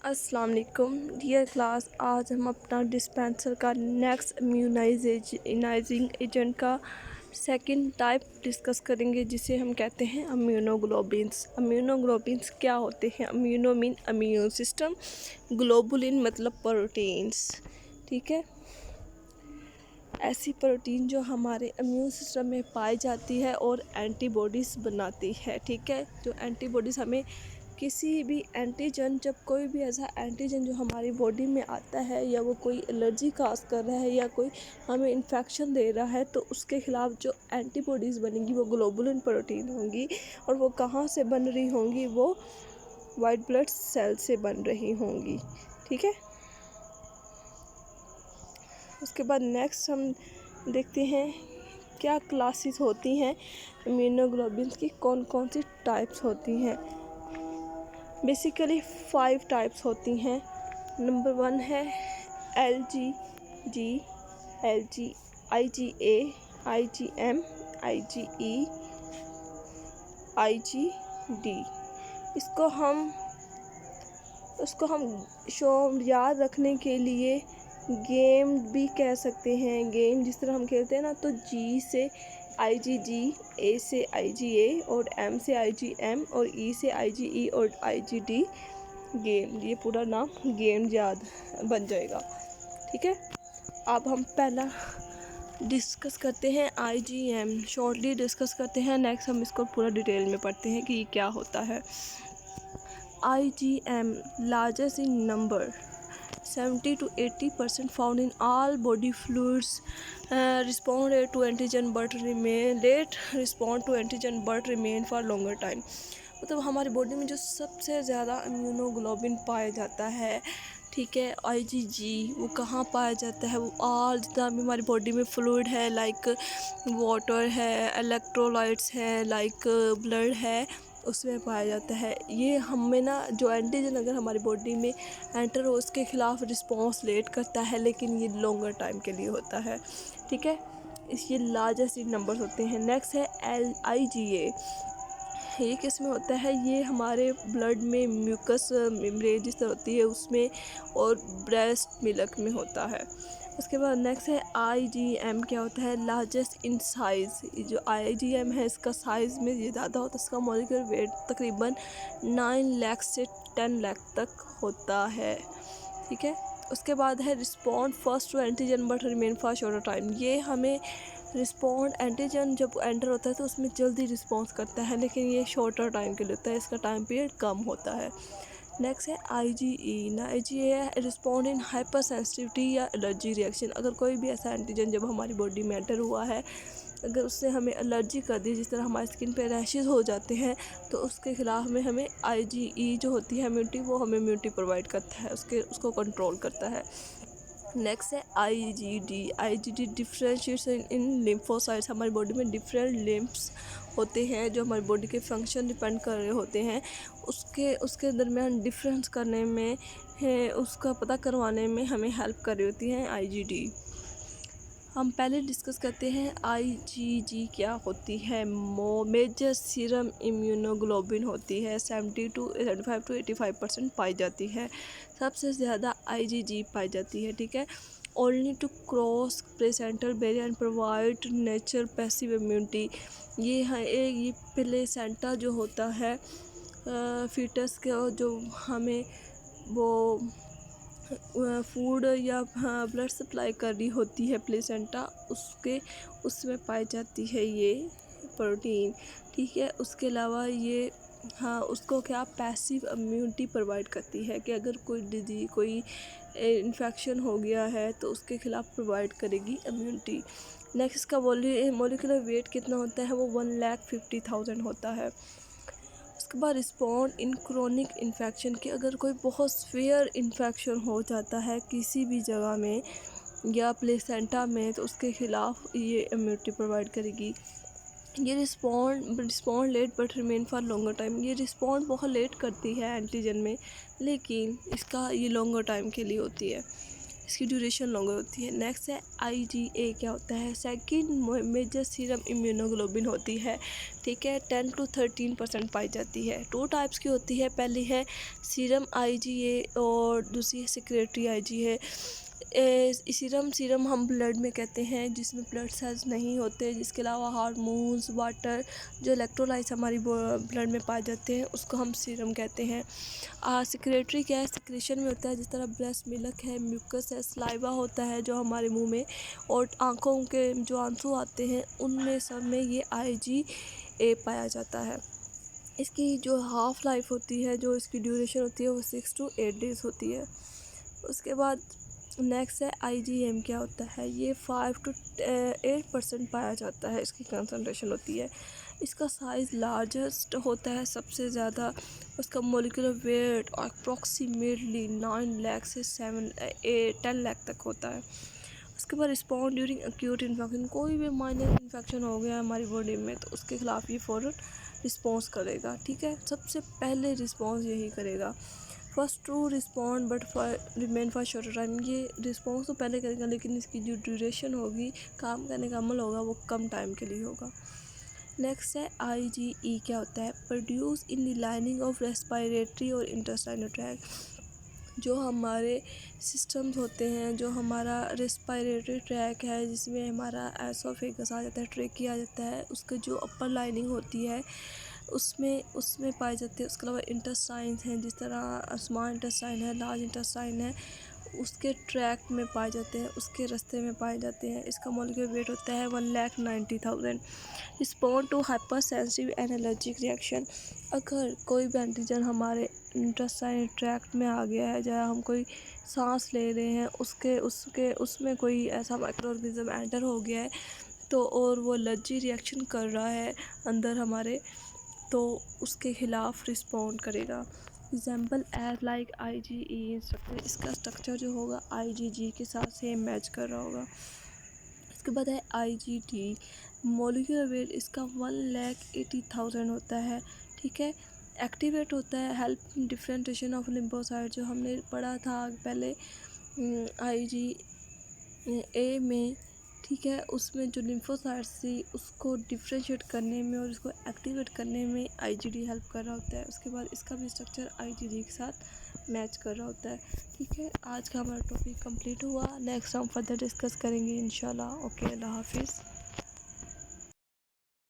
अस्सलाम वालेकुम dear class. आज हम अपना डिस्पेंसर का नेक्स्ट इम्यूनाइजिंग एजेंट का सेकंड टाइप डिस्कस करेंगे, जिसे हम कहते हैं इम्यूनोग्लोबिन्स। इम्यूनोग्लोबिन्स क्या होते हैं? Immuno mean immune system, globulin मतलब प्रोटीन्स। ठीक है, ऐसी प्रोटीन जो हमारे इम्यून सिस्टम में पाई जाती है और एंटीबॉडीज़ बनाती है। ठीक है, जो एंटीबॉडीज़ हमें किसी भी एंटीजन, जब कोई भी ऐसा एंटीजन जो हमारी बॉडी में आता है, या वो कोई एलर्जी काज कर रहा है या कोई हमें इन्फेक्शन दे रहा है, तो उसके ख़िलाफ़ जो एंटीबॉडीज़ बनेंगी वो ग्लोबुलिन प्रोटीन होंगी। और वो कहाँ से बन रही होंगी? वो वाइट ब्लड सेल से बन रही होंगी। ठीक है, उसके बाद नेक्स्ट हम देखते हैं क्या क्लासेस होती हैं इम्यूनोग्लोबिन्स की, कौन कौन सी टाइप्स होती हैं। बेसिकली 5 टाइप्स होती हैं। नंबर 1 है LGG, LG, IgA, IgM, IgE, IgD। इसको हम याद रखने के लिए गेम भी कह सकते हैं। गेम जिस तरह हम खेलते हैं ना, तो G से IgG, A से IgA और M से IgM और E से IgE और IgD गेम, ये पूरा नाम गेम याद बन जाएगा। ठीक है, अब हम पहला डिस्कस करते हैं IgM, शॉर्टली डिस्कस करते हैं। नेक्स्ट हम इसको पूरा डिटेल में पढ़ते हैं कि ये क्या होता है। IgM largest in number, 70 to 80% found in all body fluids, respond to antigen but remain for longer time। मतलब हमारी बॉडी में जो सबसे ज़्यादा इम्यूनोग्लोबिन पाया जाता है, ठीक है, IgG, वो कहाँ पाया जाता है? वो ऑल जितना भी हमारी बॉडी में फ्लूइड है, लाइक वाटर है, इलेक्ट्रोलाइट्स है, लाइक ब्लड है, उसमें पाया जाता है। ये हमें ना, जो एंटीजन अगर हमारी बॉडी में एंटर हो, उसके ख़िलाफ़ रिस्पॉन्स लेट करता है, लेकिन ये लॉन्गर टाइम के लिए होता है। ठीक है, ये लार्जेस्ट नंबर्स होते हैं। नेक्स्ट है IgA। ये किस में होता है? ये हमारे ब्लड में म्यूकस मेम्ब्रेन जिस तरह होती है उसमें, और ब्रेस्ट मिल्क में होता है। उसके बाद नेक्स्ट है IgM। क्या होता है? Largest in size. जो IgM है, इसका साइज़ में ये ज़्यादा होता है। इसका मॉलिक्यूलर वेट तकरीबन 9 लाख से 10 लाख तक होता है। ठीक है, उसके बाद है respond first to antigen but remain for shorter time. ये हमें रिस्पॉन्ड, एंटीजन जब एंटर होता है तो उसमें जल्दी रिस्पॉन्स करता है, लेकिन ये शॉर्टर टाइम के लिए होता है, इसका टाइम पीरियड कम होता है। नेक्स्ट है IgE ना। IgE है रिस्पॉन्ड इन हाइपर सेंसिटिविटी या एलर्जी रिएक्शन। अगर कोई भी ऐसा एंटीजन जब हमारी बॉडी में एंटर हुआ है, अगर उससे हमें एलर्जी कर दी, जिस तरह हमारी स्किन पे रैशेज़ हो जाते हैं, तो उसके ख़िलाफ़ में हमें IgE जो होती है इम्यूनिटी, वो हमें इम्यूनिटी प्रोवाइड करता है, उसको कंट्रोल करता है। नेक्स्ट है IgD डिफ्रेंशिएट्स इन लिम्फोसाइट्स। हमारी बॉडी में डिफरेंट लिम्फ्स होते हैं जो हमारी बॉडी के फंक्शन डिपेंड कर रहे होते हैं, उसके दरमियान डिफरेंस करने में है, उसका पता करवाने में हमें हेल्प कर रही होती हैं IgD। हम पहले डिस्कस करते हैं IgG क्या होती है। मेजर सीरम इम्यूनोग्लोबिन होती है, 75 to 85% पाई जाती है। सबसे ज़्यादा IgG पाई जाती है। ठीक है, only to cross placental barrier and provide natural passive immunity. ये है ये प्लेसेंटा जो होता है फीटस के, जो हमें वो फूड या ब्लड सप्लाई करनी होती है, प्लेसेंटा, उसमें पाई जाती है ये प्रोटीन। ठीक है, उसके अलावा ये उसको क्या पैसिव इम्यूनिटी प्रोवाइड करती है, कि अगर कोई इन्फेक्शन हो गया है तो उसके ख़िलाफ़ प्रोवाइड करेगी इम्यूनिटी। नेक्स्ट का मॉलिक्यूलर वेट कितना होता है? वो 1,50,000 होता है। उसके बाद रिस्पॉन्ड इन क्रोनिक इन्फेक्शन, कि अगर कोई बहुत सीवियर इन्फेक्शन हो जाता है किसी भी जगह में या प्लेसेंटा में, तो उसके ख़िलाफ़ ये इम्यूनिटी प्रोवाइड करेगी। ये respond late but remain for longer time. ये रिस्पॉन्ड बहुत लेट करती है एंटीजन में, लेकिन इसका ये लॉन्गर टाइम के लिए होती है। इसकी ड्यूरेशन लॉन्गर होती है। नेक्स्ट है IgA क्या होता है, सेकंड मेजर सीरम इम्यूनोग्लोबिन होती है, ठीक है, 10 to 13% पाई जाती है। 2 टाइप्स की होती है, पहली है सीरम IgA और दूसरी है सेक्रेटरी IgA। सीरम हम ब्लड में कहते हैं जिसमें ब्लड सेल्स नहीं होते, जिसके अलावा हार्मोन्स, वाटर, जो इलेक्ट्रोलाइट्स हमारी ब्लड में पाए जाते हैं उसको हम सीरम कहते हैं। सेक्रेटरी क्या है, सिक्रेशन में होता है, जिस तरह ब्रेस्ट मिल्क है, म्यूकस है, सलाइवा होता है जो हमारे मुंह में, और आँखों के जो आंसू आते हैं उनमें सब में ये IgA पाया जाता है। इसकी जो हाफ़ लाइफ होती है, जो इसकी ड्यूरेशन होती है वो 6 to 8 डेज़ होती है। उसके बाद नेक्स्ट है IgM क्या होता है, ये 5 to 8% पाया जाता है, इसकी कंसंट्रेशन होती है। इसका साइज़ लार्जेस्ट होता है सबसे ज़्यादा, उसका मोलिकुलर वेट अप्रॉक्सीमेटली 9 लाख से 10 लाख तक होता है। उसके बाद रिस्पॉन्ड ड्यूरिंग एक्यूट इन्फेक्शन, कोई भी माइनर इन्फेक्शन हो गया हमारी बॉडी में तो उसके खिलाफ ये फ़ौरन रिस्पॉन्स करेगा, ठीक है, सबसे पहले रिस्पॉन्स यही करेगा। First to respond but remain for shorter time, ये रिस्पॉन्स तो पहले करेगा लेकिन इसकी जो ड्यूरेशन होगी, काम करने का अमल होगा, वो कम टाइम के लिए होगा। नेक्स्ट है IgE क्या होता है, produce in the lining of respiratory और इंटेस्टाइनल ट्रैक्ट, जो हमारे सिस्टम्स होते हैं, जो हमारा रेस्पिरेटरी ट्रैक है जिसमें हमारा एसोफेगस आ जाता है, ट्रेकिया आ जाता है, उसका जो अपर लाइनिंग होती है उसमें पाए जाते हैं। उसके अलावा इंटेस्टाइन्स हैं, जिस तरह स्मॉल इंटेस्टाइन है, लार्ज इंटेस्टाइन है, उसके ट्रैक में पाए जाते हैं, उसके रास्ते में पाए जाते हैं। इसका मॉलिक्यूलर वेट होता है 1,90,000। Respond to hyper sensitive and allergic reaction, अगर कोई भी एंटीजन हमारे इंटेस्टाइन ट्रैक्ट में आ गया है, जहाँ हम कोई सांस ले रहे हैं उसमें कोई ऐसा माइक्रो ऑर्गेनिज्म एंटर हो गया है तो और वो एलर्जी रिएक्शन कर रहा है अंदर हमारे, तो उसके खिलाफ रिस्पॉन्ड करेगा। Example as like IgE structure, इसका स्ट्रक्चर जो होगा IgG के साथ सेम मैच कर रहा होगा। इसके बाद है IgD, मोलिकुलर वेट इसका 1,80,000 होता है, ठीक है। एक्टिवेट होता है हेल्प डिफरेंशिएशन ऑफ लिम्फोसाइट, जो हमने पढ़ा था पहले IgA में, ठीक है, उसमें जो लिम्फोसाइट्स थी उसको डिफ्रेंशिएट करने में और उसको एक्टिवेट करने में IgD हेल्प कर रहा होता है। उसके बाद इसका भी स्ट्रक्चर IgD के साथ मैच कर रहा होता है, ठीक है। आज का हमारा टॉपिक कंप्लीट हुआ, नेक्स्ट हम फर्दर डिस्कस करेंगे इंशाल्लाह। ओके, अल्लाह हाफिज़।